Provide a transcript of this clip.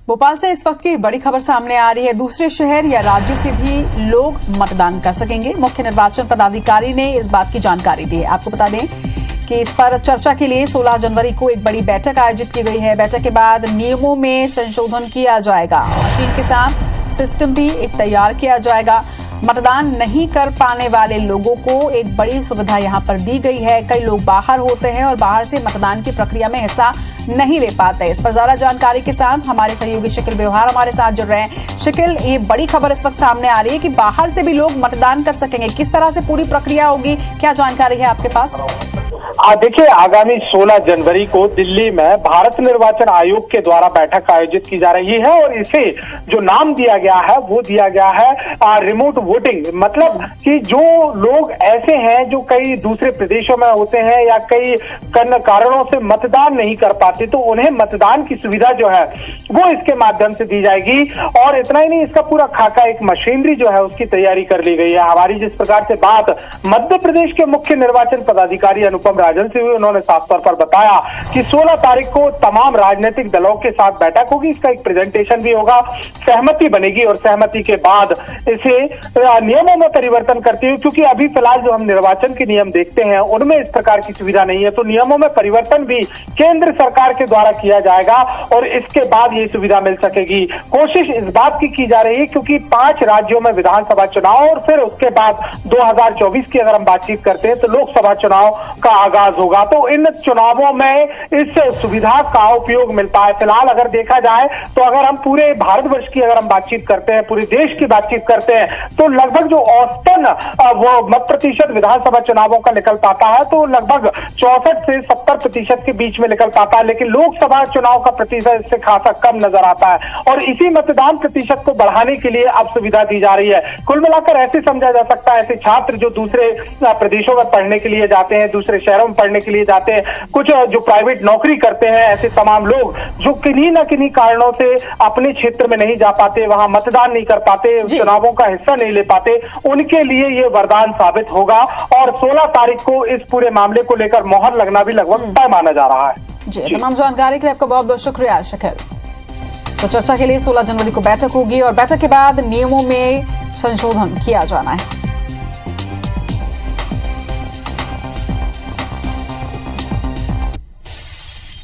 भोपाल से इस वक्त की बड़ी खबर सामने आ रही है। दूसरे शहर या राज्यों से भी लोग मतदान कर सकेंगे। मुख्य निर्वाचन पदाधिकारी ने इस बात की जानकारी दी है। आपको बता दें कि इस पर चर्चा के लिए 16 जनवरी को एक बड़ी बैठक आयोजित की गई है। बैठक के बाद नियमों में संशोधन किया जाएगा। मशीन के साथ सिस्टम भी तैयार किया जाएगा। मतदान नहीं कर पाने वाले लोगों को एक बड़ी सुविधा यहां पर दी गई है। कई लोग बाहर होते हैं और बाहर से मतदान की प्रक्रिया में हिस्सा नहीं ले पाते। इस पर ज्यादा जानकारी के साथ हमारे सहयोगी शकील व्यवहार हमारे साथ जुड़ रहे हैं। शकील, ये बड़ी खबर इस वक्त सामने आ रही है कि बाहर से भी लोग मतदान कर सकेंगे। किस तरह से पूरी प्रक्रिया होगी, क्या जानकारी है आपके पास? देखिए, आगामी 16 जनवरी को दिल्ली में भारत निर्वाचन आयोग के द्वारा बैठक आयोजित की जा रही है और इसे जो नाम दिया गया है वो दिया गया है रिमोट वोटिंग। मतलब कि जो लोग ऐसे हैं जो कई दूसरे प्रदेशों में होते हैं या कई कारणों से मतदान नहीं कर पाते, तो उन्हें मतदान की सुविधा जो है वो इसके माध्यम से दी जाएगी। और इतना ही नहीं, इसका पूरा खाका, एक मशीनरी जो है उसकी तैयारी कर ली गई है। हमारी जिस प्रकार से बात मध्य प्रदेश के मुख्य निर्वाचन पदाधिकारी अनुपम राजन से हुई, उन्होंने साफ तौर पर बताया कि 16 तारीख को तमाम राजनीतिक दलों के साथ बैठक होगी। इसका एक प्रेजेंटेशन भी होगा, सहमति बनेगी और सहमति के बाद इसे नियमों में परिवर्तन करते हुए, क्योंकि अभी फिलहाल जो हम निर्वाचन के नियम देखते हैं उनमें इस प्रकार की सुविधा नहीं है, तो नियमों में परिवर्तन भी केंद्र सरकार के द्वारा किया जाएगा और इसके बाद ये सुविधा मिल सकेगी। कोशिश इस बात की जा रही है क्योंकि 5 राज्यों में विधानसभा चुनाव और फिर उसके बाद 2024 की अगर हम बातचीत करते हैं तो लोकसभा चुनाव का आगाज होगा। तो इन चुनावों में इस सुविधा का उपयोग मिलता है। फिलहाल अगर देखा जाए तो अगर हम पूरे भारतवर्ष की अगर हम बातचीत करते हैं, पूरे देश की बातचीत करते हैं, तो लगभग जो औसतन वो मत प्रतिशत विधानसभा चुनावों का निकल पाता है तो लगभग 64 से 70% के बीच में निकल पाता है। लेकिन लोकसभा चुनाव का प्रतिशत इससे खासा कम नजर आता है और इसी मतदान प्रतिशत को बढ़ाने के लिए अब सुविधा दी जा रही है। कुल मिलाकर ऐसे समझा जा सकता है, ऐसे छात्र जो दूसरे प्रदेशों में पढ़ने के लिए जाते हैं, दूसरे शहरों में पढ़ने के लिए जाते हैं, कुछ जो प्राइवेट नौकरी करते हैं, ऐसे तमाम लोग जो किन्हीं न किन्हीं कारणों से अपने क्षेत्र में नहीं जा पाते, वहां मतदान नहीं कर पाते, चुनावों का हिस्सा नहीं ले पाते, उनके लिए ये वरदान साबित होगा। और 16 तारीख को इस पूरे मामले को लेकर मोहर लगना भी लगभग तय माना जा रहा है। जी, तमाम जानकारी के लिए आपका बहुत बहुत शुक्रिया शकील। तो चर्चा के लिए 16 जनवरी को बैठक होगी और बैठक के बाद नियमों में संशोधन किया जाना है।